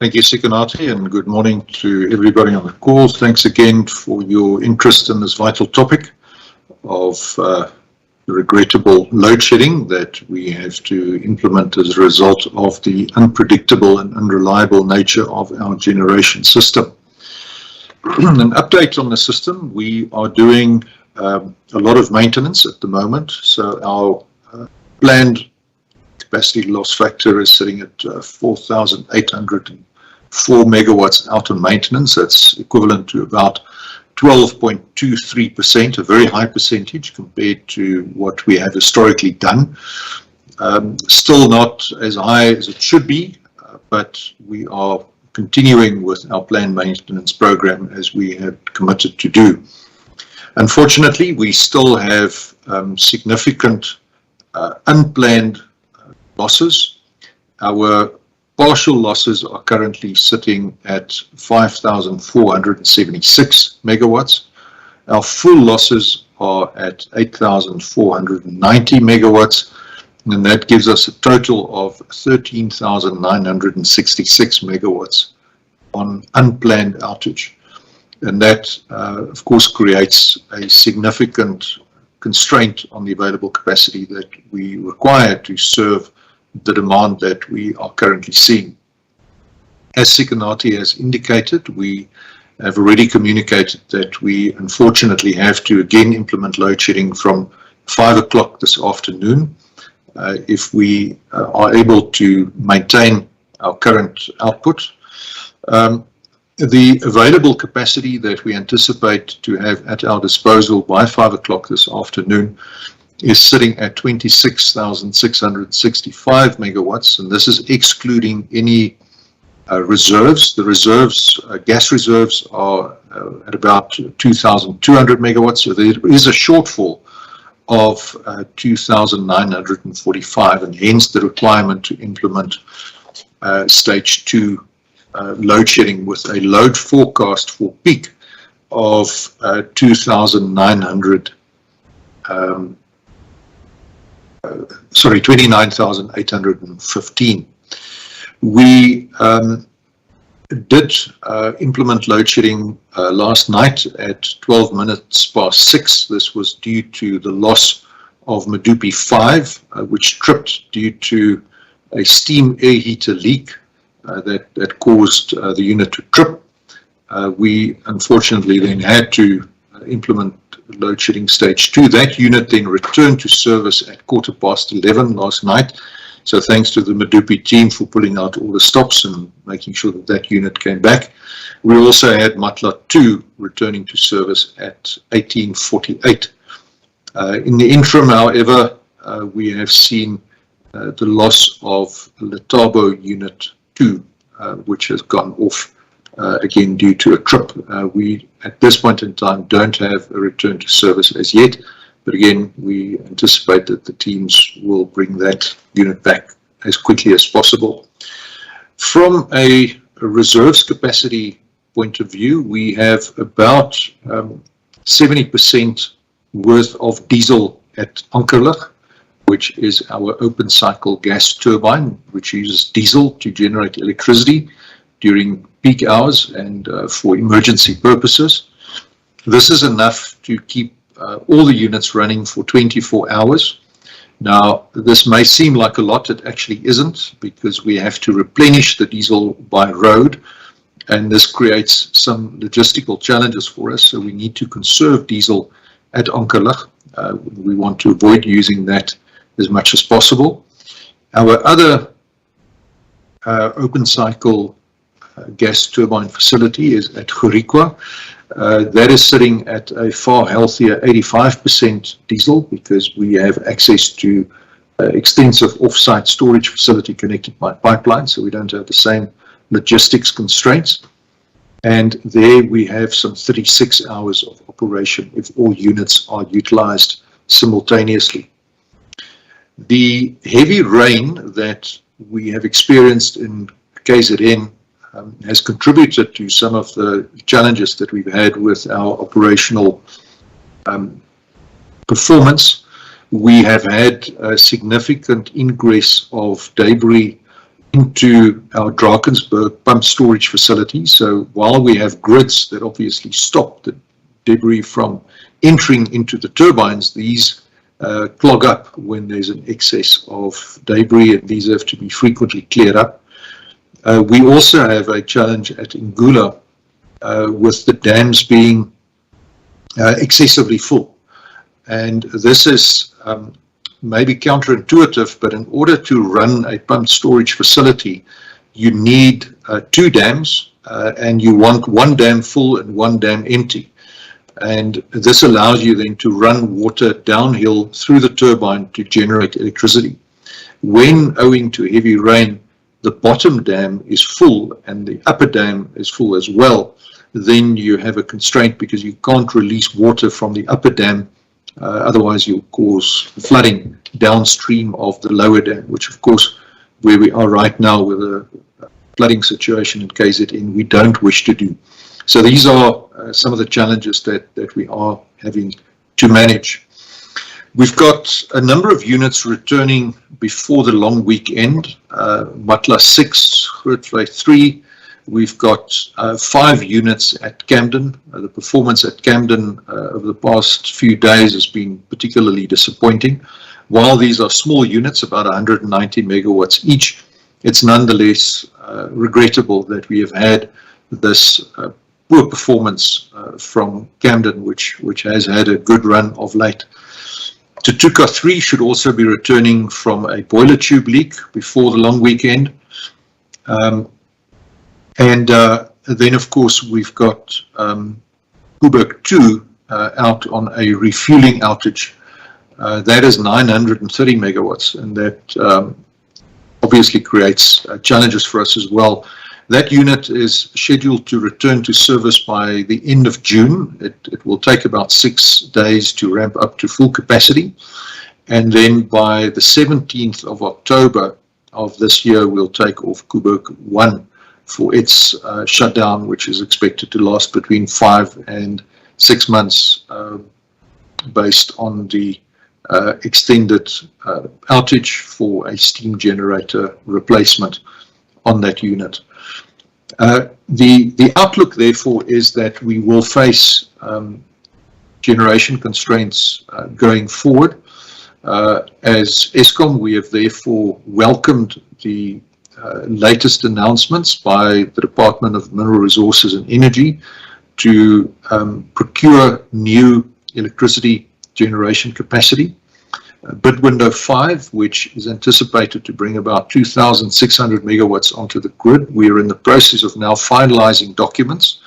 Thank you, Sekunati, and good morning to everybody on the call. Thanks again for your interest in this vital topic of the regrettable load shedding that we have to implement as a result of the unpredictable and unreliable nature of our generation system. An update on the system: we are doing a lot of maintenance at the moment, so our planned capacity loss factor is sitting at 4,804 megawatts out of maintenance. That's equivalent to about 12.23%, a very high percentage compared to what we have historically done. Still not as high as it should be, but we are continuing with our planned maintenance program as we have committed to do. Unfortunately, we still have significant unplanned losses. Our partial losses are currently sitting at 5,476 megawatts. Our full losses are at 8,490 megawatts, and that gives us a total of 13,966 megawatts on unplanned outage. And that, of course, creates a significant constraint on the available capacity that we require to serve the demand that we are currently seeing. As Sekunati has indicated, we have already communicated that we unfortunately have to again implement load shedding from 5 o'clock this afternoon if we are able to maintain our current output. The available capacity that we anticipate to have at our disposal by 5 o'clock this afternoon is sitting at 26,665 megawatts, and this is excluding any reserves. The reserves, gas reserves, are at about 2,200 megawatts, so there is a shortfall of 2,945, and hence the requirement to implement stage 2 load shedding with a load forecast for peak of 29,815. We did implement load shedding last night at 12 minutes past 6. This was due to the loss of Medupi 5, which tripped due to a steam air heater leak that caused the unit to trip. We unfortunately then had to implement load shedding stage 2. That unit then returned to service at 11:15 last night. So thanks to the Medupi team for pulling out all the stops and making sure that that unit came back. We also had Matla 2 returning to service at 18:48. In the interim, however, we have seen the loss of Letabo Unit 2, which has gone off again due to a trip. We, at this point in time, don't have a return to service as yet, but again, we anticipate that the teams will bring that unit back as quickly as possible. From a reserves capacity point of view, we have about 70% worth of diesel at Ankerlig, which is our open cycle gas turbine, which uses diesel to generate electricity during peak hours and for emergency purposes. This is enough to keep all the units running for 24 hours. Now, this may seem like a lot. It actually isn't, because we have to replenish the diesel by road, and this creates some logistical challenges for us. So we need to conserve diesel at Ankerlig. We want to avoid using that as much as possible. Our other open cycle gas turbine facility is at Churikwa. That is sitting at a far healthier 85% diesel, because we have access to extensive off-site storage facility connected by pipeline, so we don't have the same logistics constraints. And there we have some 36 hours of operation if all units are utilized simultaneously. The heavy rain that we have experienced in KZN has contributed to some of the challenges that we've had with our operational performance. We have had a significant ingress of debris into our Drakensberg pump storage facility. So while we have grids that obviously stop the debris from entering into the turbines, these clog up when there's an excess of debris, and these have to be frequently cleared up. We also have a challenge at Ngula with the dams being excessively full. And this is maybe counterintuitive, but in order to run a pumped storage facility, you need 2 dams, and you want 1 dam full and 1 dam empty. And this allows you then to run water downhill through the turbine to generate electricity. When, owing to heavy rain, the bottom dam is full and the upper dam is full as well, then you have a constraint because you can't release water from the upper dam. Otherwise, you'll cause flooding downstream of the lower dam, which, of course, where we are right now with a flooding situation in KZN, we don't wish to do. So these are some of the challenges that we are having to manage. We've got a number of units returning before the long weekend. Matla 6, Grootvlei 3. We've got 5 units at Camden. The performance at Camden over the past few days has been particularly disappointing. While these are small units, about 190 megawatts each, it's nonetheless regrettable that we have had this poor performance from Camden, which has had a good run of late. Tutuka 3 should also be returning from a boiler tube leak before the long weekend. And then, of course, we've got Koeberg 2 out on a refueling outage. That is 930 megawatts, and that obviously creates challenges for us as well. That unit is scheduled to return to service by the end of June. It will take about 6 days to ramp up to full capacity. And then by the 17th of October of this year, we'll take off Koeberg 1 for its shutdown, which is expected to last between 5 and 6 months based on the extended outage for a steam generator replacement on that unit. The outlook, therefore, is that we will face generation constraints going forward. As Eskom, we have therefore welcomed the latest announcements by the Department of Mineral Resources and Energy to procure new electricity generation capacity. Bid window 5, which is anticipated to bring about 2,600 megawatts onto the grid. We are in the process of now finalizing documents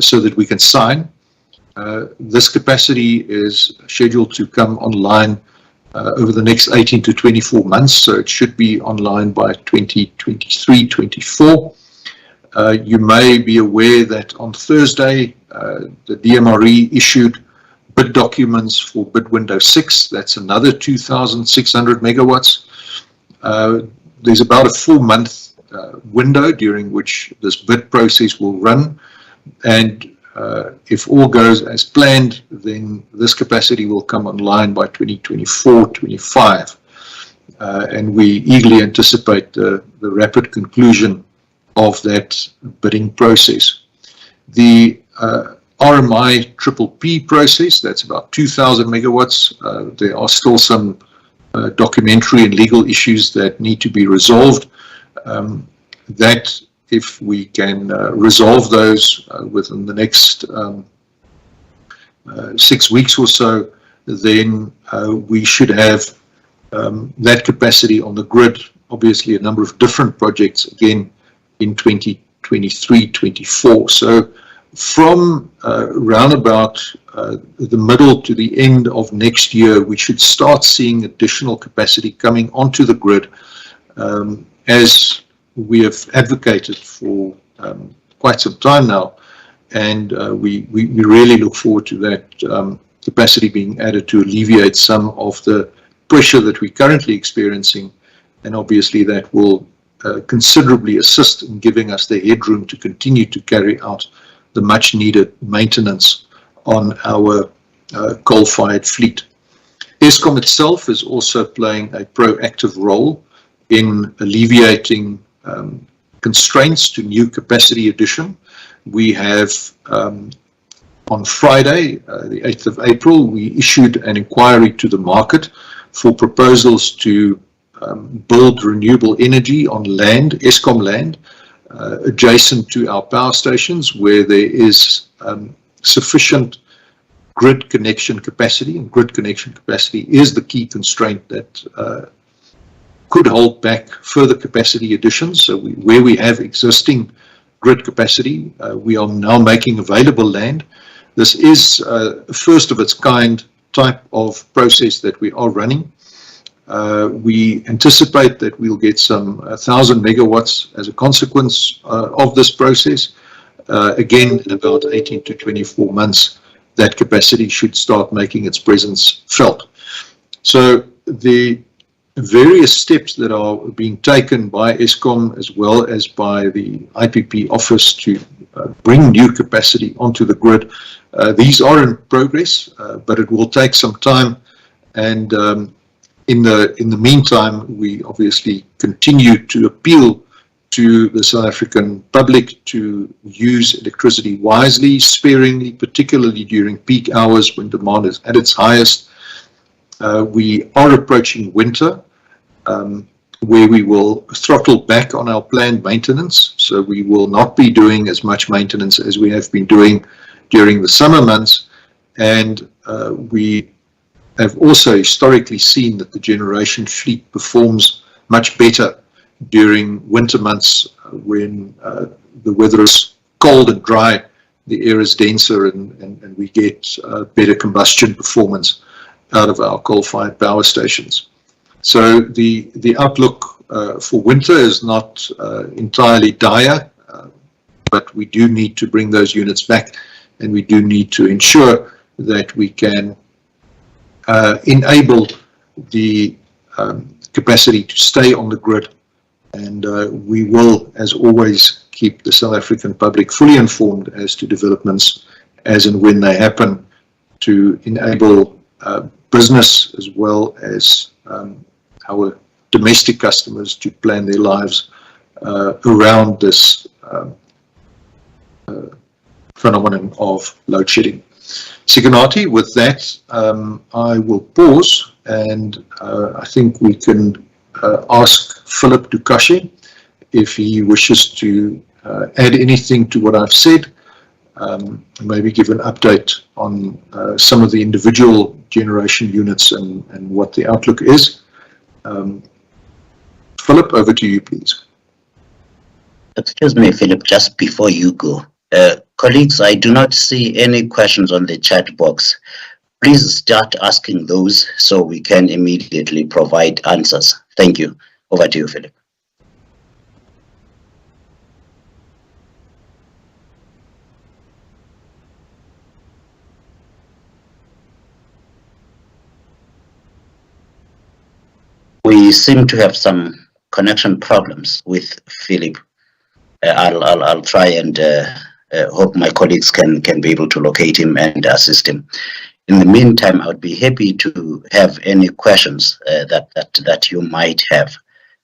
so that we can sign. This capacity is scheduled to come online over the next 18 to 24 months, so it should be online by 2023-24. You may be aware that on Thursday, the DMRE issued bid documents for bid window 6. That's another 2,600 megawatts. There's about a 4-month window during which this bid process will run, and if all goes as planned, then this capacity will come online by 2024-25, and we eagerly anticipate the rapid conclusion of that bidding process. The RMI PPP process, that's about 2,000 megawatts. There are still some documentary and legal issues that need to be resolved. That, if we can resolve those within the next 6 weeks or so, then we should have that capacity on the grid. Obviously, a number of different projects again in 2023-24. So from round about the middle to the end of next year, we should start seeing additional capacity coming onto the grid, as we have advocated for quite some time now, and we really look forward to that capacity being added to alleviate some of the pressure that we're currently experiencing, and obviously that will considerably assist in giving us the headroom to continue to carry out the much needed maintenance on our coal-fired fleet. Eskom itself is also playing a proactive role in alleviating constraints to new capacity addition. We have, on Friday, the 8th of April, we issued an inquiry to the market for proposals to build renewable energy on land, Eskom land, adjacent to our power stations where there is sufficient grid connection capacity, and grid connection capacity is the key constraint that could hold back further capacity additions. So where we have existing grid capacity, we are now making available land. This is a first of its kind type of process that we are running. We anticipate that we'll get some 1,000 megawatts as a consequence of this process. Again, in about 18 to 24 months, that capacity should start making its presence felt. So the various steps that are being taken by Eskom as well as by the IPP office to bring new capacity onto the grid, these are in progress, but it will take some time. And in the meantime, we obviously continue to appeal to the South African public to use electricity wisely, sparingly, particularly during peak hours when demand is at its highest. We are approaching winter, where we will throttle back on our planned maintenance. So we will not be doing as much maintenance as we have been doing during the summer months. And we have also historically seen that the generation fleet performs much better during winter months when the weather is cold and dry, the air is denser, and we get better combustion performance out of our coal-fired power stations. So the outlook for winter is not entirely dire, but we do need to bring those units back, and we do need to ensure that we can enable the capacity to stay on the grid. And we will, as always, keep the South African public fully informed as to developments as and when they happen, to enable business as well as our domestic customers to plan their lives around this phenomenon of load shedding. Sigonati, with that, I will pause, and I think we can ask Philip Dukashi if he wishes to add anything to what I've said, maybe give an update on some of the individual generation units and what the outlook is. Philip, over to you, please. Excuse me, Philip, just before you go. Colleagues, I do not see any questions on the chat box. Please start asking those so we can immediately provide answers. Thank you. Over to you, Philip. We seem to have some connection problems with Philip. I'll try and hope my colleagues can be able to locate him and assist him. In the meantime, I would be happy to have any questions that you might have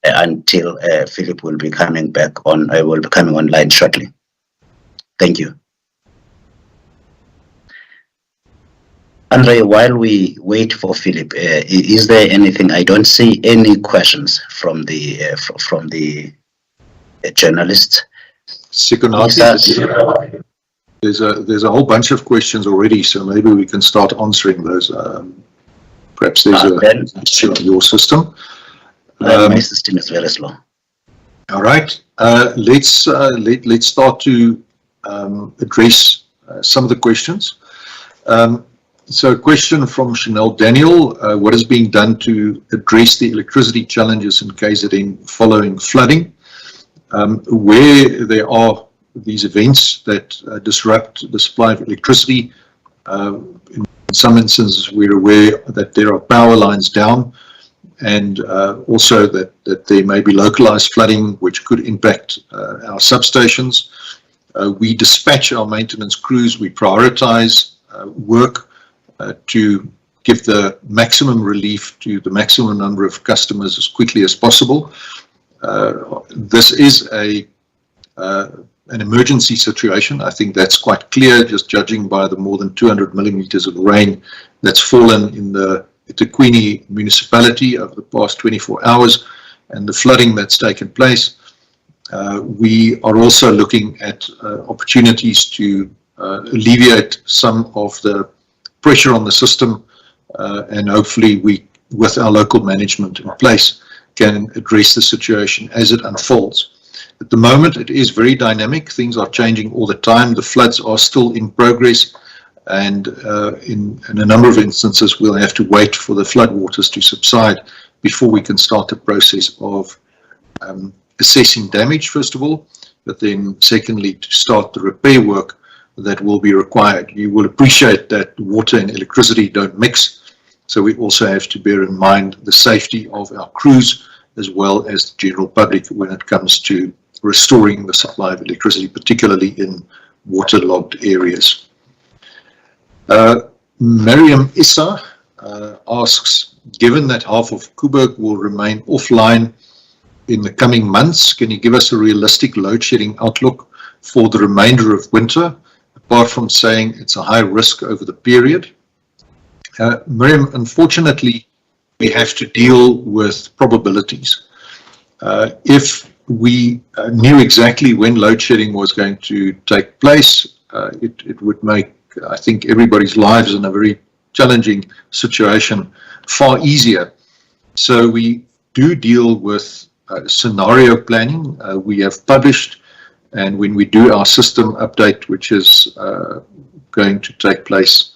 until Philip will be coming back on. I will be coming online shortly. Thank you. Andre, while we wait for Philip, is there anything? I don't see any questions from the journalists. Sigonati, there's a whole bunch of questions already, so maybe we can start answering those. Perhaps there's an issue on your system. My system is very slow. All right, let's start to address some of the questions. So a question from Chanel Daniel: what is being done to address the electricity challenges in KZN following flooding? Where there are these events that disrupt the supply of electricity, in some instances we're aware that there are power lines down, and also that there may be localized flooding which could impact our substations. We dispatch our maintenance crews, we prioritize work to give the maximum relief to the maximum number of customers as quickly as possible. this is an emergency situation. I think that's quite clear, just judging by the more than 200 millimeters of rain that's fallen in the eThekwini municipality over the past 24 hours and the flooding that's taken place. We are also looking at opportunities to alleviate some of the pressure on the system, and hopefully we, with our local management in place, can address the situation as it unfolds. At the moment, it is very dynamic. Things are changing all the time. The floods are still in progress, and in a number of instances, we'll have to wait for the floodwaters to subside before we can start the process of assessing damage, first of all, but then secondly, to start the repair work that will be required. You will appreciate that water and electricity don't mix, so we also have to bear in mind the safety of our crews as well as the general public when it comes to restoring the supply of electricity, particularly in waterlogged areas. Miriam Issa asks, given that half of Koeberg will remain offline in the coming months, can you give us a realistic load shedding outlook for the remainder of winter, apart from saying it's a high risk over the period? Miriam, unfortunately, we have to deal with probabilities. If we knew exactly when load shedding was going to take place, it would make, I think, everybody's lives in a very challenging situation far easier. So we do deal with scenario planning. We have published, and when we do our system update, which is going to take place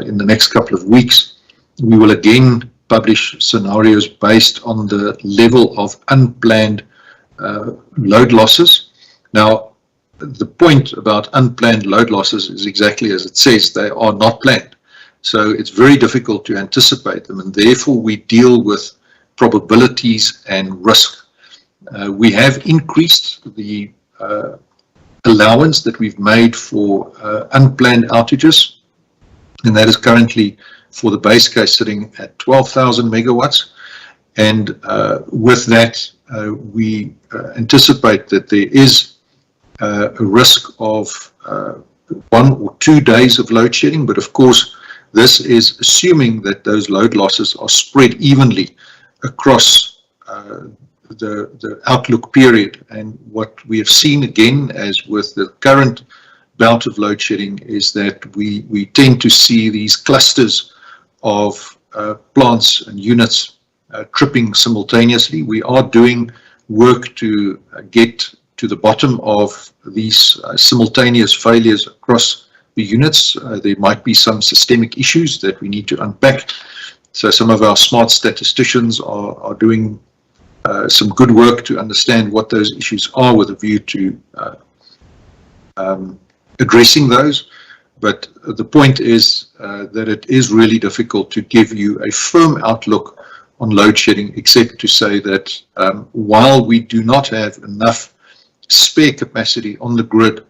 in the next couple of weeks, we will again publish scenarios based on the level of unplanned load losses. Now, the point about unplanned load losses is exactly as it says, they are not planned. So it's very difficult to anticipate them, and therefore we deal with probabilities and risk. We have increased the allowance that we've made for unplanned outages, and that is currently for the base case sitting at 12,000 megawatts. And with that, we anticipate that there is a risk of 1 or 2 days of load shedding, but of course this is assuming that those load losses are spread evenly across the outlook period. And what we have seen again, as with the current bout of load shedding, is that we tend to see these clusters of plants and units tripping simultaneously. We are doing work to get to the bottom of these simultaneous failures across the units. There might be some systemic issues that we need to unpack. So some of our smart statisticians are doing some good work to understand what those issues are with a view to addressing those. But the point is that it is really difficult to give you a firm outlook on load shedding, except to say that while we do not have enough spare capacity on the grid,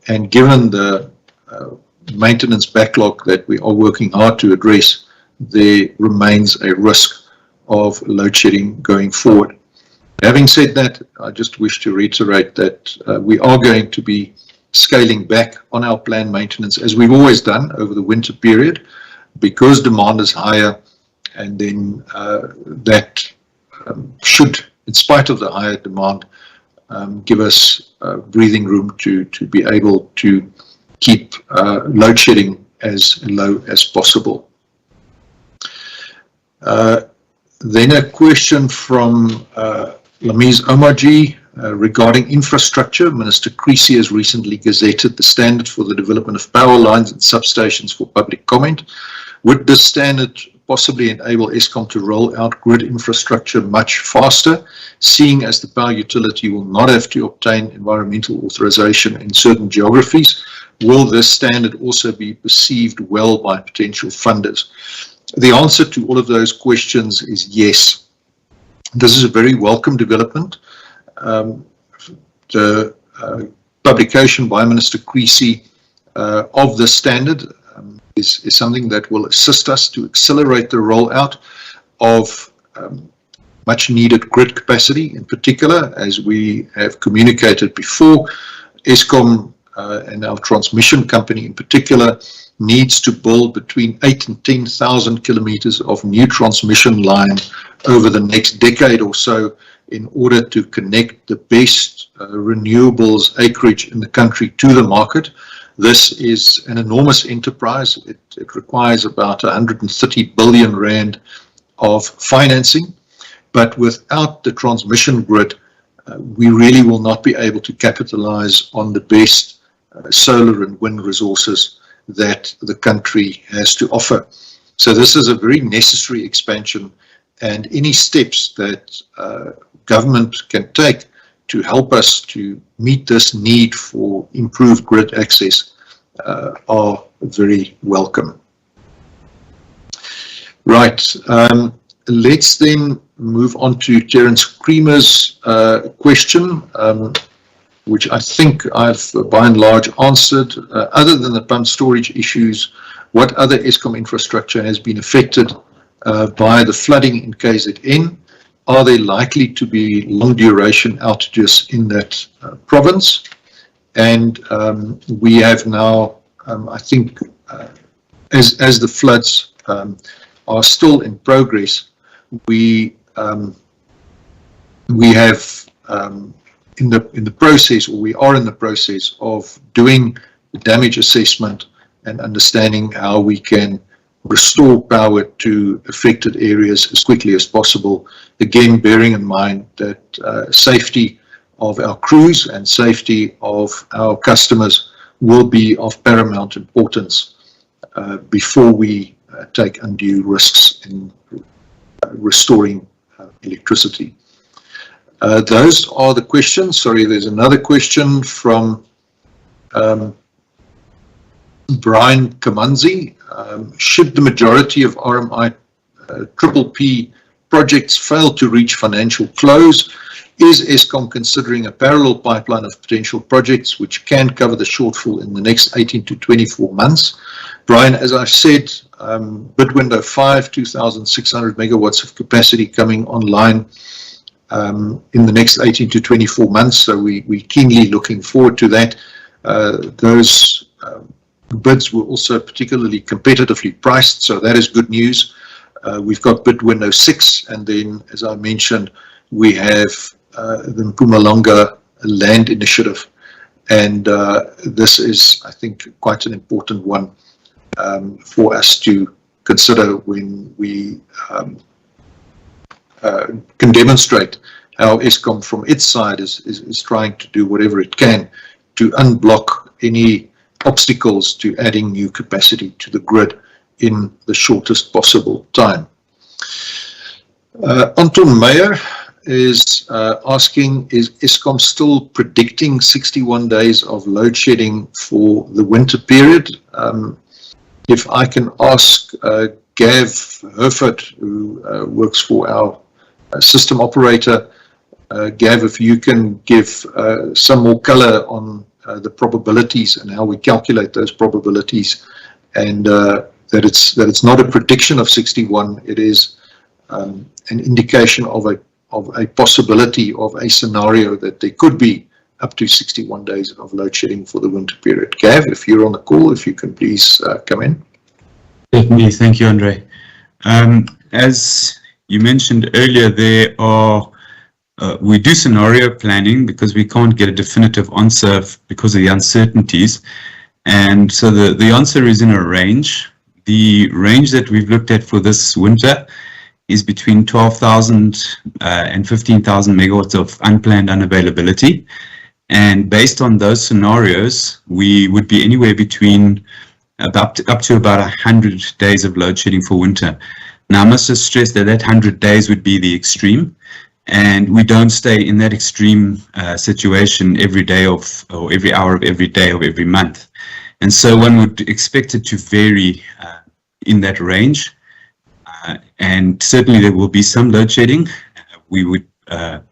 and given the maintenance backlog that we are working hard to address, there remains a risk of load shedding going forward. Having said that, I just wish to reiterate that we are going to be scaling back on our planned maintenance, as we've always done over the winter period, because demand is higher, and then that should, in spite of the higher demand, give us breathing room to be able to keep load shedding as low as possible. Then a question from Lamiz Omarji regarding infrastructure. Minister Creasy has recently gazetted the standard for the development of power lines and substations for public comment. Would this standard possibly enable Eskom to roll out grid infrastructure much faster, seeing as the power utility will not have to obtain environmental authorization in certain geographies? Will this standard also be perceived well by potential funders? The answer to all of those questions is yes. This is a very welcome development. The publication by Minister Creasy of the standard is something that will assist us to accelerate the rollout of much needed grid capacity. In particular, as we have communicated before, Eskom and our transmission company in particular needs to build between 8,000 and 10,000 kilometers of new transmission line over the next decade or so in order to connect the best renewables acreage in the country to the market. This is an enormous enterprise. It requires about 130 billion rand of financing, but without the transmission grid, we really will not be able to capitalize on the best solar and wind resources that the country has to offer. So this is a very necessary expansion, and any steps that government can take to help us to meet this need for improved grid access are very welcome. Right, let's then move on to Terence Creamer's question, which I think I've by and large answered. Other than the pump storage issues, what other Eskom infrastructure has been affected by the flooding in KZN? Are there likely to be long duration outages in that province? And we have now, I think, as the floods are still in progress, we have in the process, or we are in the process of doing the damage assessment and understanding how we can restore power to affected areas as quickly as possible. Again, bearing in mind that safety of our crews and safety of our customers will be of paramount importance before we take undue risks in restoring electricity. Those are the questions. Sorry, there's another question from Brian Kamanzi. Should the majority of RMI PPP projects fail to reach financial close, is Eskom considering a parallel pipeline of potential projects which can cover the shortfall in the next 18 to 24 months? Brian, as I've said, bid window 5, 2,600 megawatts of capacity coming online in the next 18 to 24 months, so we're keenly looking forward to that. Those bids were also particularly competitively priced, so that is good news. We've got bid window 6, and then, as I mentioned, we have the Mpumalanga land initiative, and this is, I think, quite an important one for us to consider when we can demonstrate how Eskom from its side is trying to do whatever it can to unblock any obstacles to adding new capacity to the grid in the shortest possible time. Anton Meyer is asking, is Eskom still predicting 61 days of load shedding for the winter period? If I can ask Gav Herford, who works for our system operator, Gav, if you can give some more color on the probabilities and how we calculate those probabilities, and that it's not a prediction of 61, it is an indication of a possibility of a scenario that there could be up to 61 days of load shedding for the winter period. Gav, if you're on the call, if you can please come in. Certainly, thank you, Andre. As you mentioned earlier, there are we do scenario planning because we can't get a definitive answer because of the uncertainties, and so the answer is in a range. The range that we've looked at for this winter is between 12,000 and 15,000 megawatts of unplanned unavailability, and based on those scenarios, we would be anywhere between up to about 100 days of load shedding for winter. Now, I must just stress that 100 days would be the extreme, and we don't stay in that extreme situation every day or every hour of every day of every month. And so one would expect it to vary in that range. And certainly there will be some load shedding. We would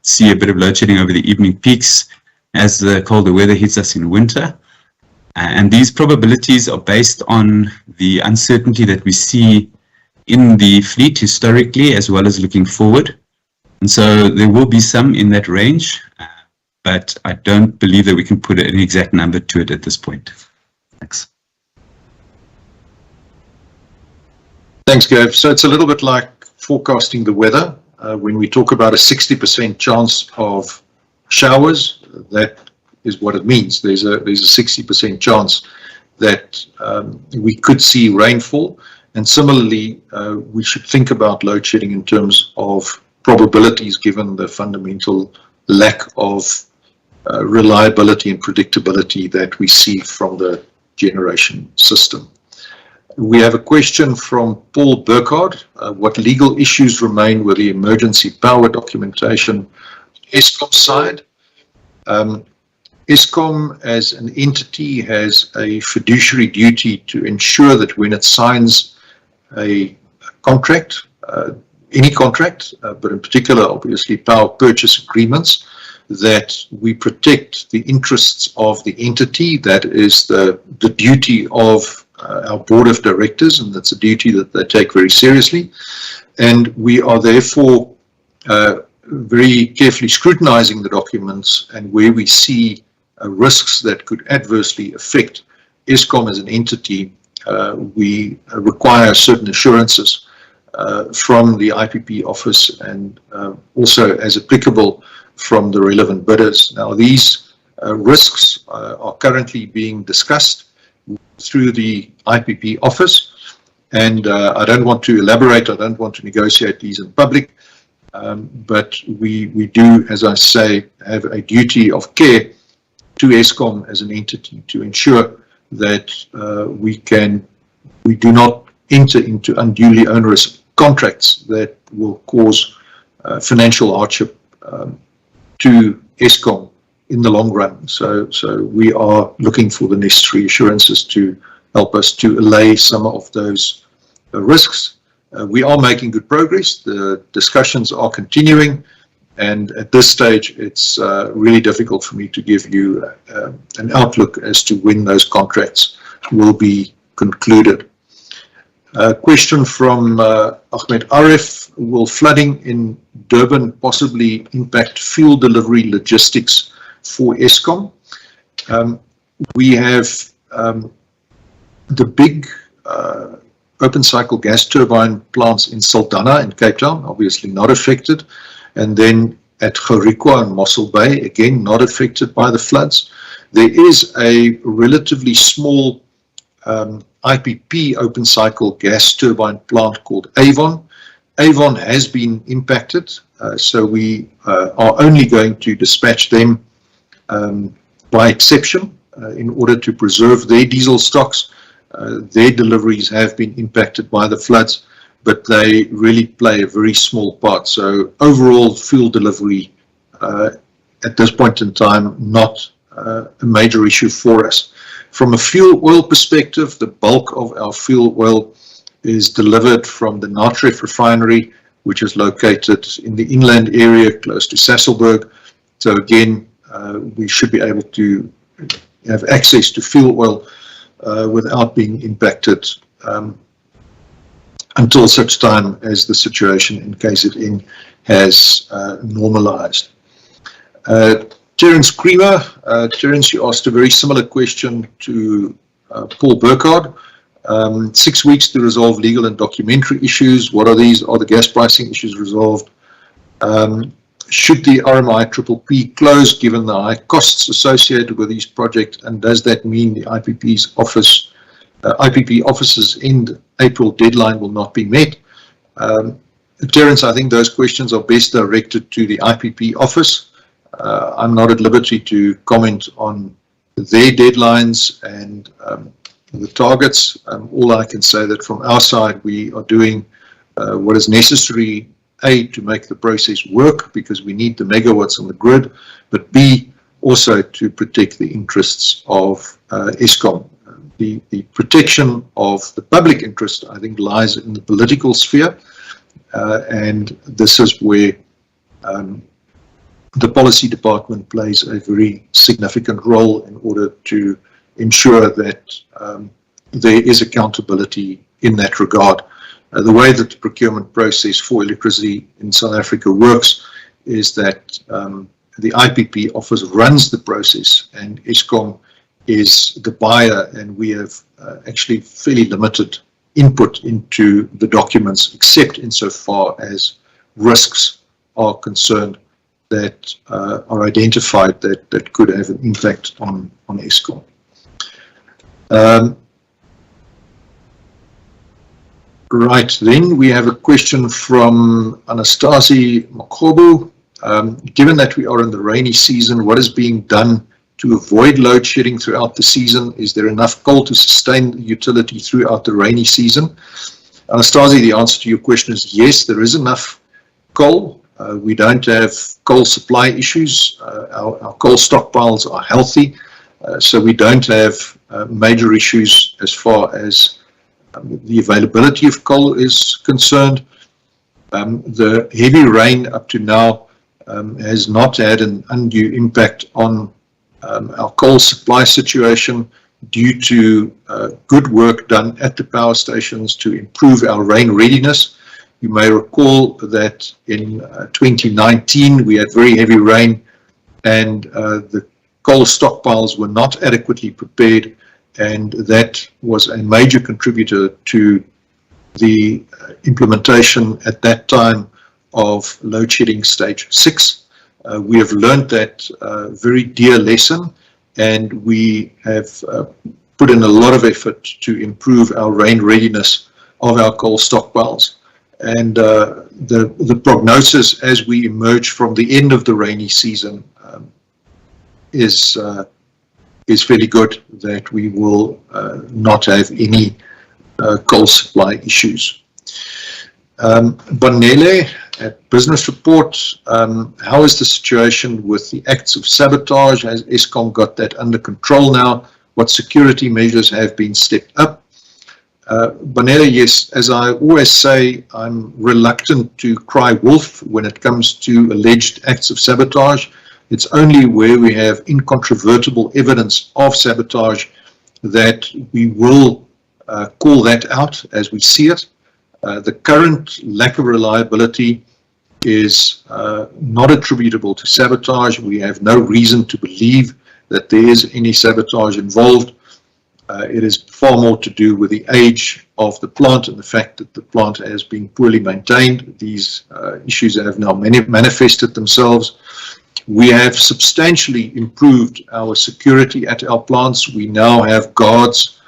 see a bit of load shedding over the evening peaks as the colder weather hits us in winter. And these probabilities are based on the uncertainty that we see in the fleet historically, as well as looking forward. And so there will be some in that range, but I don't believe that we can put an exact number to it at this point. Thanks. Thanks, Gav. So it's a little bit like forecasting the weather. When we talk about a 60% chance of showers, that is what it means. There's a 60% chance that we could see rainfall. And similarly, we should think about load shedding in terms of probabilities given the fundamental lack of reliability and predictability that we see from the generation system. We have a question from Paul Burkhardt. What legal issues remain with the emergency power documentation Eskom side? Eskom as an entity has a fiduciary duty to ensure that when it signs a contract, any contract, but in particular, obviously, power purchase agreements, that we protect the interests of the entity. That is the duty of our board of directors, and that's a duty that they take very seriously. And we are therefore very carefully scrutinizing the documents, and where we see risks that could adversely affect Eskom as an entity, we require certain assurances from the IPP office and also, as applicable, from the relevant bidders. Now, these risks are currently being discussed through the IPP office, and I don't want to elaborate, I don't want to negotiate these in public, but we do, as I say, have a duty of care to Eskom as an entity to ensure that we do not enter into unduly onerous contracts that will cause financial hardship to Eskom in the long run. So we are looking for the necessary assurances to help us to allay some of those risks. We are making good progress. The discussions are continuing, and at this stage, it's really difficult for me to give you an outlook as to when those contracts will be concluded. A question from Ahmed Arif: will flooding in Durban possibly impact fuel delivery logistics for Eskom? We have the big open cycle gas turbine plants in Saldanha in Cape Town, obviously not affected, and then at Gerikwa and Mossel Bay, again not affected by the floods. There is a relatively small IPP open cycle gas turbine plant called Avon. Avon has been impacted, so we are only going to dispatch them by exception in order to preserve their diesel stocks. Their deliveries have been impacted by the floods, but they really play a very small part. So overall fuel delivery at this point in time, not a major issue for us. From a fuel oil perspective, the bulk of our fuel oil is delivered from the Natref refinery, which is located in the inland area close to Sasolburg. So again, we should be able to have access to fuel oil without being impacted until such time as the situation in KZN has normalized. Terence Creamer, Terence, you asked a very similar question to Paul Burkhardt. 6 weeks to resolve legal and documentary issues. What are these? Are the gas pricing issues resolved? Should the RMI-PPP close given the high costs associated with these projects? And does that mean the IPP office's end April deadline will not be met? Terence, I think those questions are best directed to the IPP office. I'm not at liberty to comment on their deadlines and the targets. All I can say that from our side, we are doing what is necessary, A, to make the process work because we need the megawatts on the grid, but B, also to protect the interests of Eskom. The protection of the public interest, I think, lies in the political sphere, and this is where the policy department plays a very significant role in order to ensure that there is accountability in that regard. The way that the procurement process for electricity in South Africa works is that the IPP office runs the process, and Eskom is the buyer, and we have actually fairly limited input into the documents, except insofar as risks are concerned that are identified that could have an impact on Eskom. Right, then we have a question from Anastasi Makhobu. Given that we are in the rainy season, what is being done to avoid load shedding throughout the season? Is there enough coal to sustain the utility throughout the rainy season? Anastasi, the answer to your question is yes, there is enough coal. We don't have coal supply issues. Our coal stockpiles are healthy, so we don't have major issues as far as the availability of coal is concerned. The heavy rain up to now has not had an undue impact on our coal supply situation due to good work done at the power stations to improve our rain readiness. You may recall that in 2019 we had very heavy rain, and the coal stockpiles were not adequately prepared, and that was a major contributor to the implementation at that time of load shedding stage 6. We have learned that very dear lesson, and we have put in a lot of effort to improve our rain readiness of our coal stockpiles. And the prognosis as we emerge from the end of the rainy season is fairly good, that we will not have any coal supply issues. Bonele at Business Report, how is the situation with the acts of sabotage? Has Eskom got that under control now? What security measures have been stepped up? Bonele, yes, as I always say, I'm reluctant to cry wolf when it comes to alleged acts of sabotage. It's only where we have incontrovertible evidence of sabotage that we will call that out as we see it. The current lack of reliability is not attributable to sabotage. We have no reason to believe that there is any sabotage involved. It is far more to do with the age of the plant and the fact that the plant has been poorly maintained. These issues have now manifested themselves. We have substantially improved our security at our plants. We now have guards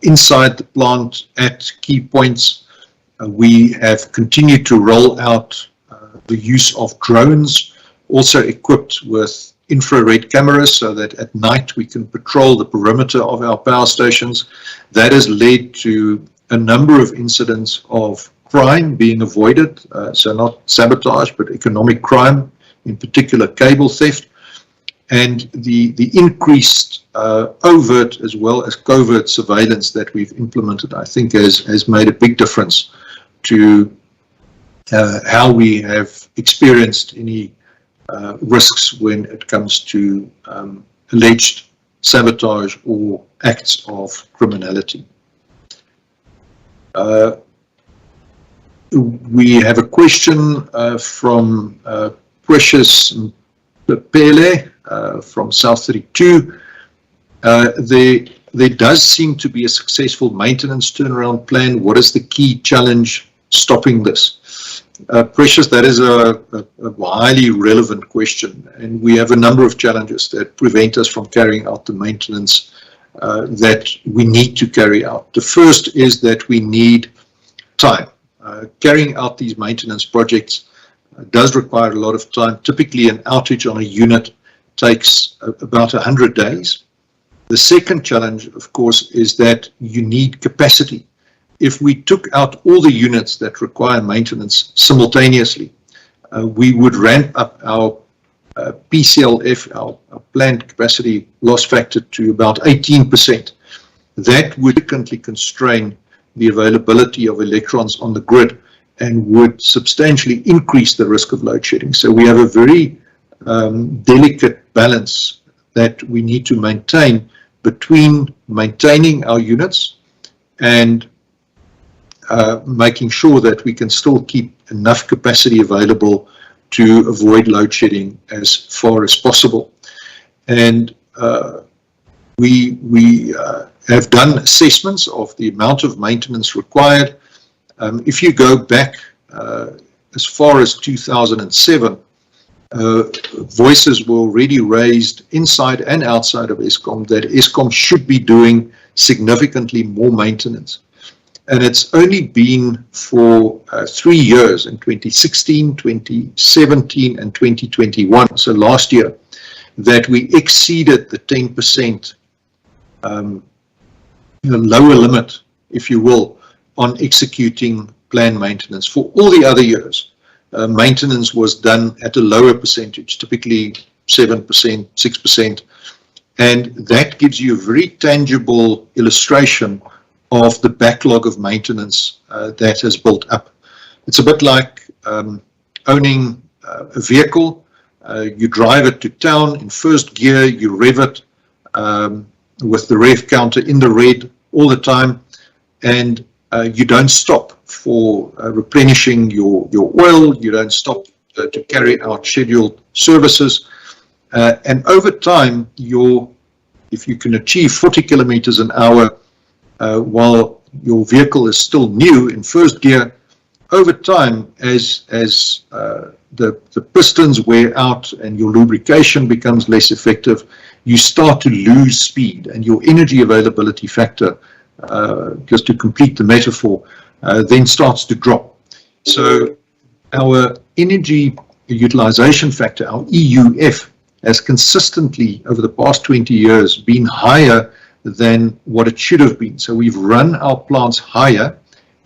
inside the plant at key points. We have continued to roll out the use of drones, also equipped with infrared cameras, so that at night we can patrol the perimeter of our power stations. That has led to a number of incidents of crime being avoided, so not sabotage, but economic crime, in particular cable theft. And the increased overt as well as covert surveillance that we've implemented, I think has made a big difference to how we have experienced any risks when it comes to alleged sabotage or acts of criminality. We have a question from Precious Pele from South 32. There does seem to be a successful maintenance turnaround plan. What is the key challenge stopping this? Precious, that is a highly relevant question, and we have a number of challenges that prevent us from carrying out the maintenance that we need to carry out. The first is that we need time. Carrying out these maintenance projects does require a lot of time. Typically, an outage on a unit takes about 100 days. The second challenge, of course, is that you need capacity. If we took out all the units that require maintenance simultaneously, we would ramp up our PCLF, our planned capacity loss factor, to about 18%. That would significantly constrain the availability of electrons on the grid and would substantially increase the risk of load shedding. So we have a very delicate balance that we need to maintain between maintaining our units and making sure that we can still keep enough capacity available to avoid load shedding as far as possible. And we have done assessments of the amount of maintenance required. If you go back as far as 2007, voices were already raised inside and outside of Eskom that Eskom should be doing significantly more maintenance. And it's only been for 3 years, in 2016, 2017, and 2021, so last year, that we exceeded the 10% lower limit, if you will, on executing planned maintenance. For all the other years, maintenance was done at a lower percentage, typically 7%, 6%, and that gives you a very tangible illustration of the backlog of maintenance that has built up. It's a bit like owning a vehicle. You drive it to town in first gear, you rev it with the rev counter in the red all the time, and you don't stop for replenishing your oil, you don't stop to carry out scheduled services, and over time, if you can achieve 40 kilometers an hour while your vehicle is still new in first gear, over time, as the pistons wear out and your lubrication becomes less effective, you start to lose speed, and your energy availability factor, just to complete the metaphor, then starts to drop. So our energy utilization factor, our EUF, has consistently over the past 20 years been higher than what it should have been. So we've run our plants higher.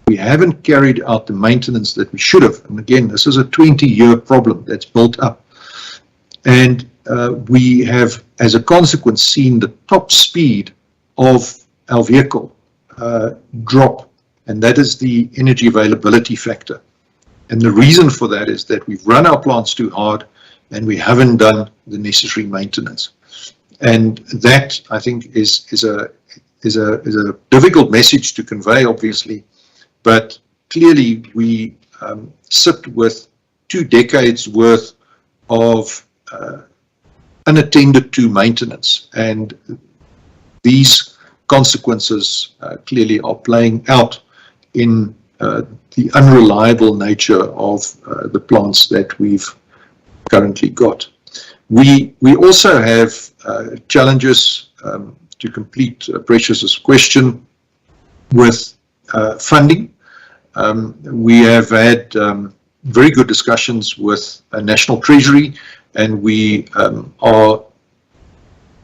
We haven't carried out the maintenance that we should have. And again, this is a 20-year problem that's built up. And we have, as a consequence, seen the top speed of our vehicle drop. And that is the energy availability factor. And the reason for that is that we've run our plants too hard and we haven't done the necessary maintenance. And that, I think, is a difficult message to convey, obviously, but clearly we sit with 2 decades worth of unattended to maintenance, and these consequences clearly are playing out in the unreliable nature of the plants that we've currently got. We also have challenges, to complete Precious's question, with funding. We have had very good discussions with National Treasury, and we are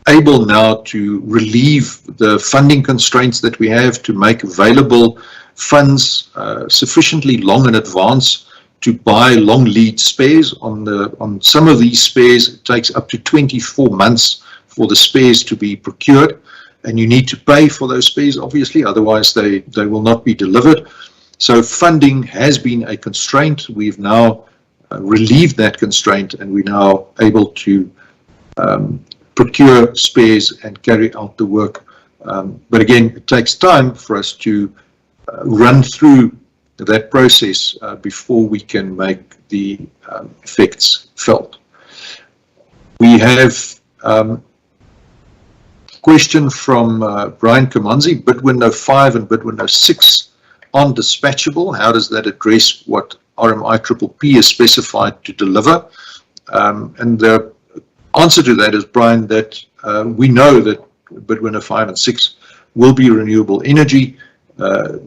able now to relieve the funding constraints that we have to make available funds sufficiently long in advance to buy long lead spares. On some of these spares, it takes up to 24 months for the spares to be procured, and you need to pay for those spares, obviously, otherwise they will not be delivered. So funding has been a constraint. We've now relieved that constraint, and we're now able to procure spares and carry out the work. But again, it takes time for us to run through that process before we can make the effects felt. We have a question from Brian Kamanzi. Bid window 5 and bid window 6 aren't dispatchable. How does that address what RMIPPP is specified to deliver? And the answer to that is, Brian, that we know that bid window 5 and 6 will be renewable energy.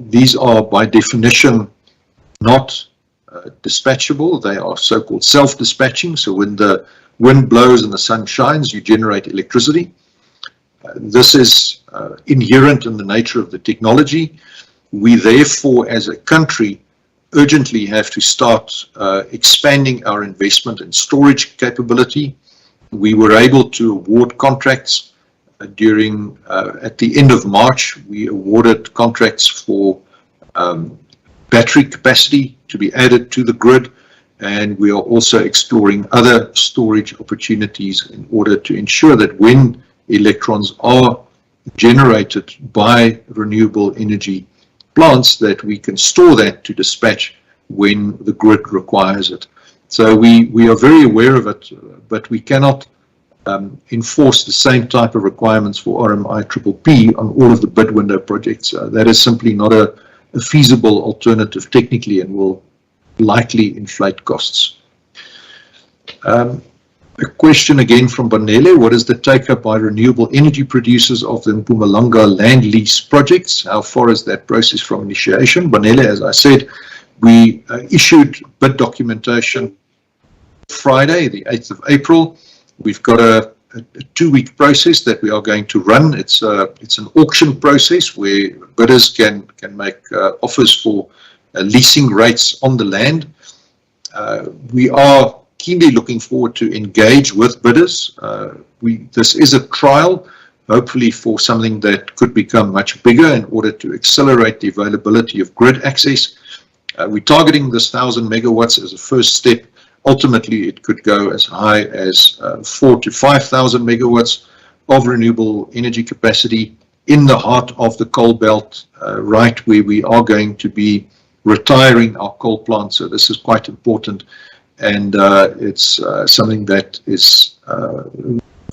These are by definition not dispatchable. They are so-called self-dispatching. So when the wind blows and the sun shines, you generate electricity. This is inherent in the nature of the technology. We therefore, as a country, urgently have to start expanding our investment in storage capability. We were able to award contracts during, at the end of March, we awarded contracts for battery capacity to be added to the grid, and we are also exploring other storage opportunities in order to ensure that when electrons are generated by renewable energy, plants, that we can store that to dispatch when the grid requires it. So we are very aware of it, but we cannot enforce the same type of requirements for RMI-PPP on all of the bid window projects. That is simply not a feasible alternative technically and will likely inflate costs. A question again from Banele: what is the take-up by renewable energy producers of the Mpumalanga land lease projects? How far is that process from initiation? Banele, as I said, we issued bid documentation Friday, the 8th of April. We've got a 2-week process that we are going to run. It's an auction process where bidders can make offers for leasing rates on the land. We are keenly looking forward to engage with bidders. This is a trial, hopefully for something that could become much bigger in order to accelerate the availability of grid access. We're targeting this 1,000 megawatts as a first step. Ultimately, it could go as high as 4,000 to 5,000 megawatts of renewable energy capacity in the heart of the coal belt, right where we are going to be retiring our coal plants. So this is quite important, and it's something that is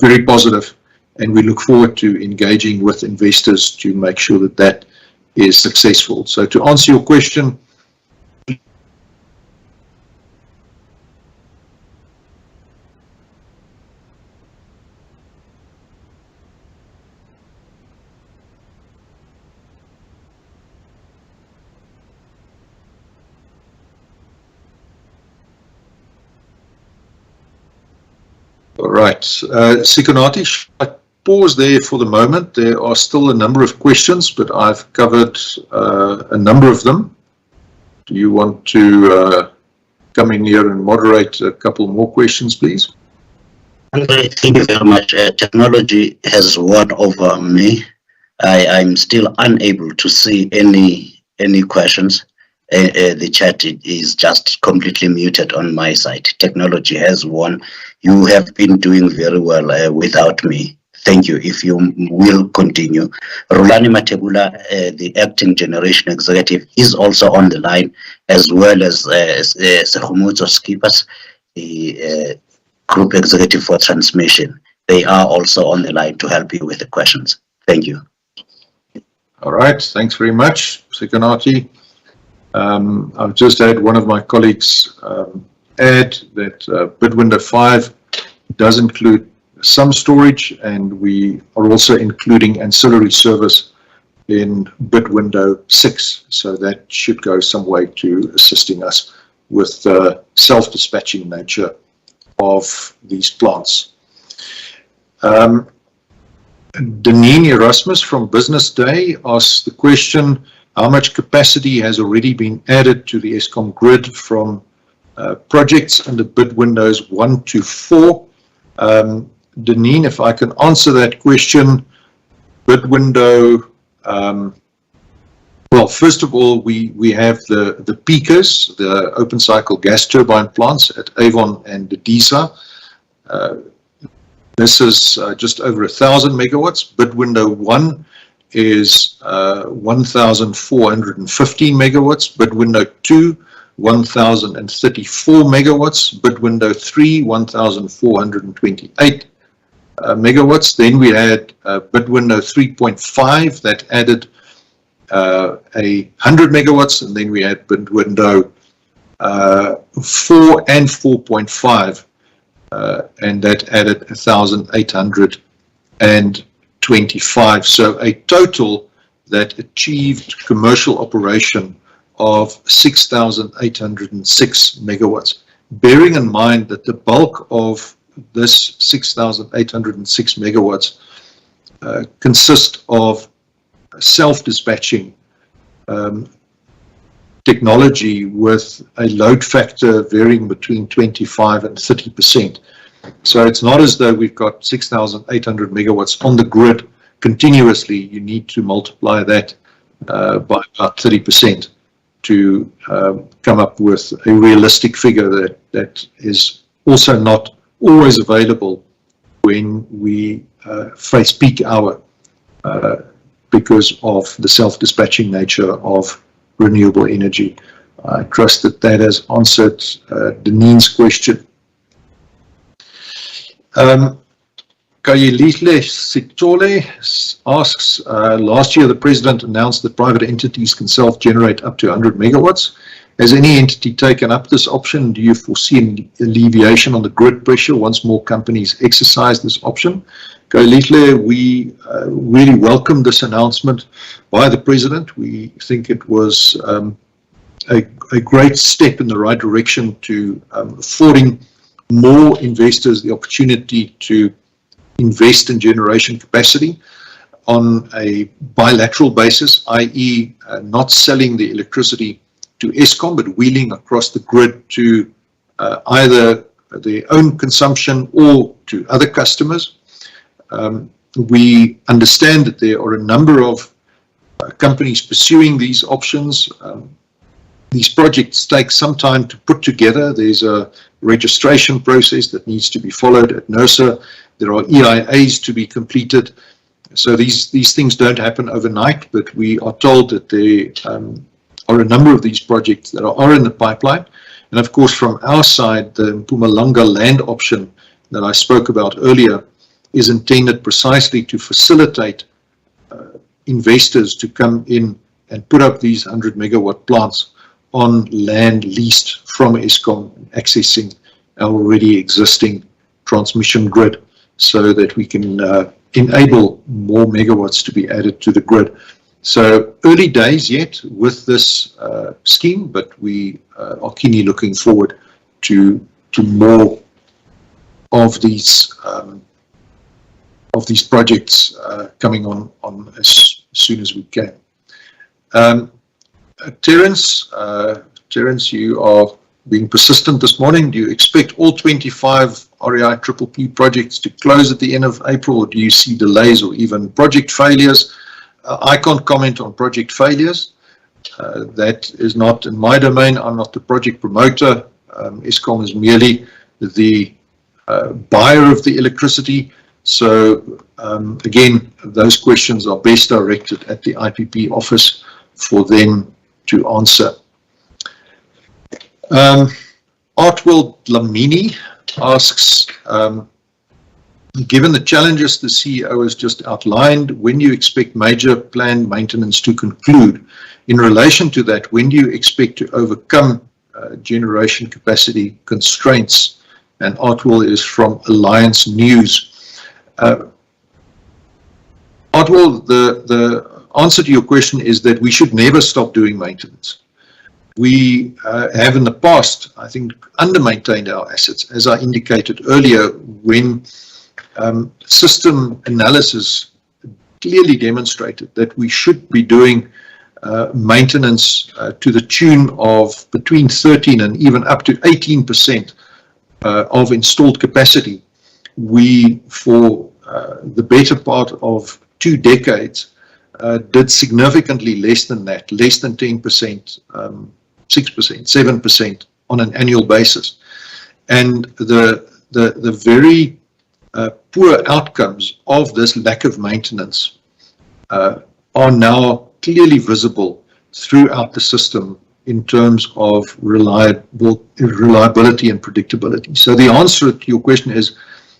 very positive, and we look forward to engaging with investors to make sure that that is successful. So to answer your question, all right, Sikonati, should I pause there for the moment? There are still a number of questions, but I've covered a number of them. Do you want to come in here and moderate a couple more questions, please? Andre, thank you very much. Technology has won over me. I'm still unable to see any questions. The chat is just completely muted on my side. Technology has won. You have been doing very well without me. Thank you. If you will continue. Rulani Matebula, the acting generation executive, is also on the line, as well as Sehumuzo Skippers, the group executive for transmission. They are also on the line to help you with the questions. Thank you. All right. Thanks very much, Sikonati. I've just had one of my colleagues add that bid window 5 does include some storage, and we are also including ancillary service in bid window 6. So that should go some way to assisting us with the self-dispatching nature of these plants. Deneen Erasmus from Business Day asks the question: how much capacity has already been added to the Eskom grid from projects under bid windows 1 to 4? Deneen, if I can answer that question, bid window, well, first of all, we have the peakers, the open cycle gas turbine plants at Avon and Dedisa. This is just over 1,000 megawatts. Bid window 1 is 1,415 megawatts. Bid window 2, 1,034 megawatts. Bid window 3, 1,428 megawatts. Then we had bid window 3.5 that added 100 megawatts, and then we had bid window 4 and 4.5, and that added 1,825. So a total that achieved commercial operation of 6,806 megawatts. Bearing in mind that the bulk of this 6,806 megawatts consist of self-dispatching technology with a load factor varying between 25 and 30%. So it's not as though we've got 6,800 megawatts on the grid continuously. You need to multiply that by about 30% to come up with a realistic figure that is also not always available when we face peak hour because of the self-dispatching nature of renewable energy. I trust that that has answered Denine's question. Kayelihle Sitole asks, last year the President announced that private entities can self-generate up to 100 megawatts. Has any entity taken up this option? Do you foresee an alleviation on the grid pressure once more companies exercise this option? Kayelihle, we really welcome this announcement by the President. We think it was a great step in the right direction to affording more investors the opportunity to invest in generation capacity on a bilateral basis, i.e. Not selling the electricity to Eskom, but wheeling across the grid to either their own consumption or to other customers. We understand that there are a number of companies pursuing these options. These projects take some time to put together. There's a registration process that needs to be followed at NERSA. There are EIAs to be completed. So these things don't happen overnight, but we are told that there are a number of these projects that are in the pipeline. And of course, from our side, the Mpumalanga land option that I spoke about earlier is intended precisely to facilitate investors to come in and put up these 100 megawatt plants on land leased from Eskom, accessing our already existing transmission grid, so that we can enable more megawatts to be added to the grid. So early days yet with this scheme, but we are keenly looking forward to more of these projects coming on as soon as we can. Terence, you are being persistent this morning. Do you expect all 25 REI PPP projects to close at the end of April, or do you see delays or even project failures? I can't comment on project failures. That is not in my domain. I'm not the project promoter. Eskom is merely the buyer of the electricity. So again, those questions are best directed at the IPP office for them to answer. Artwell Dlamini asks, given the challenges the CEO has just outlined, when do you expect major planned maintenance to conclude? In relation to that, when do you expect to overcome generation capacity constraints? And Artwell is from Alliance News. Artwell, the answer to your question is that we should never stop doing maintenance. We have in the past, I think, under-maintained our assets. As I indicated earlier, when system analysis clearly demonstrated that we should be doing maintenance to the tune of between 13 and even up to 18% of installed capacity, we, for the better part of 2 decades, did significantly less than that, less than 10%, 6%, 7% on an annual basis. And the very poor outcomes of this lack of maintenance are now clearly visible throughout the system in terms of reliability and predictability. So the answer to your question is,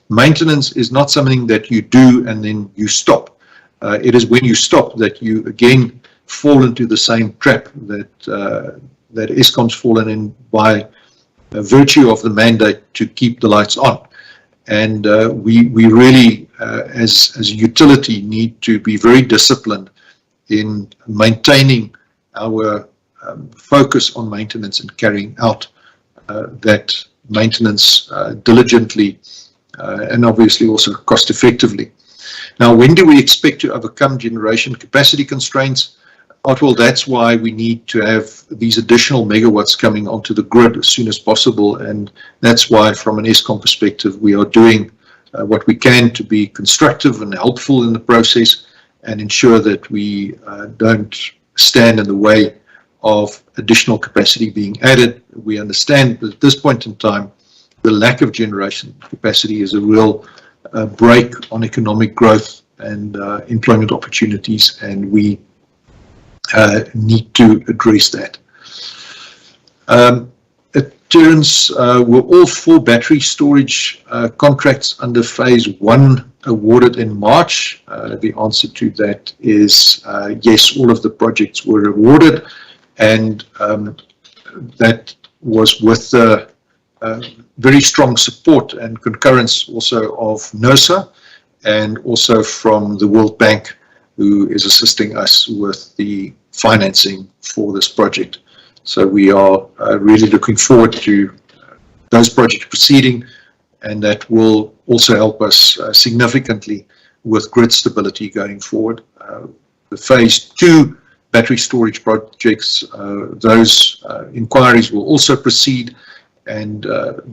maintenance is not something that you do and then you stop. It is when you stop that you again fall into the same trap that Eskom's fallen in by virtue of the mandate to keep the lights on. And we really, as a utility, need to be very disciplined in maintaining our focus on maintenance and carrying out that maintenance diligently and obviously also cost effectively. Now, when do we expect to overcome generation capacity constraints? Well, that's why we need to have these additional megawatts coming onto the grid as soon as possible, and that's why, from an Eskom perspective, we are doing what we can to be constructive and helpful in the process and ensure that we don't stand in the way of additional capacity being added. We understand that at this point in time, the lack of generation capacity is a real brake on economic growth and employment opportunities, and we need to address that. Terence, were all 4 battery storage contracts under phase 1 awarded in March? The answer to that is yes, all of the projects were awarded, and that was with the very strong support and concurrence also of NERSA, and also from the World Bank, who is assisting us with the financing for this project. So we are really looking forward to those projects proceeding, and that will also help us significantly with grid stability going forward. The phase 2 battery storage projects, those inquiries will also proceed, and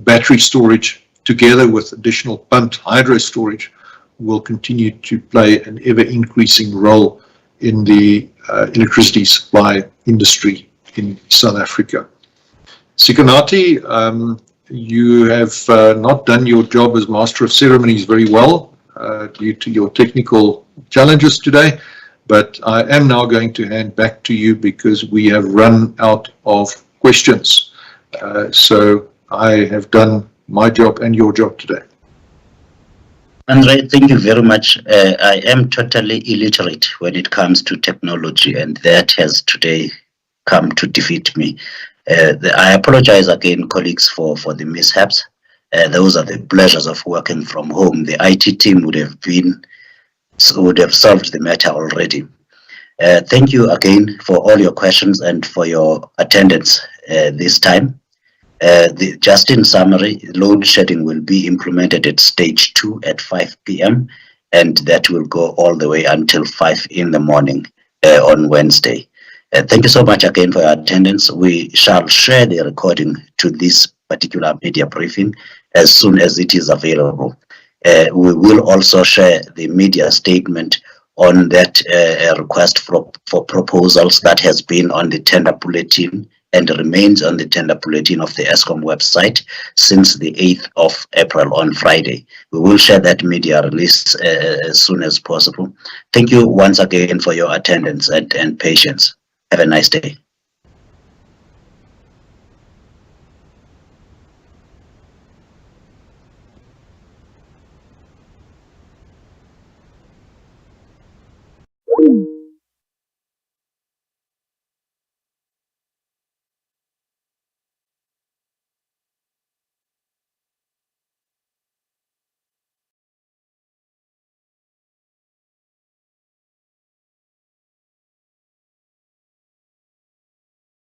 battery storage together with additional pumped hydro storage will continue to play an ever-increasing role in the electricity supply industry in South Africa. Sikonati, you have not done your job as Master of Ceremonies very well due to your technical challenges today, but I am now going to hand back to you because we have run out of questions. So I have done my job and your job today. Andre, thank you very much. I am totally illiterate when it comes to technology, and that has today come to defeat me. I apologize again, colleagues, for the mishaps. Those are the pleasures of working from home. The IT team would have solved the matter already. Thank you again for all your questions and for your attendance this time. Just in summary, load shedding will be implemented at stage 2 at 5 p.m. and that will go all the way until 5 in the morning on Wednesday. Thank you so much again for your attendance. We shall share the recording to this particular media briefing as soon as it is available. We will also share the media statement on that request for proposals that has been on the tender bulletin and remains on the tender bulletin of the Eskom website since the 8th of April on Friday. We will share that media release as soon as possible. Thank you once again for your attendance and patience. Have a nice day. Boom.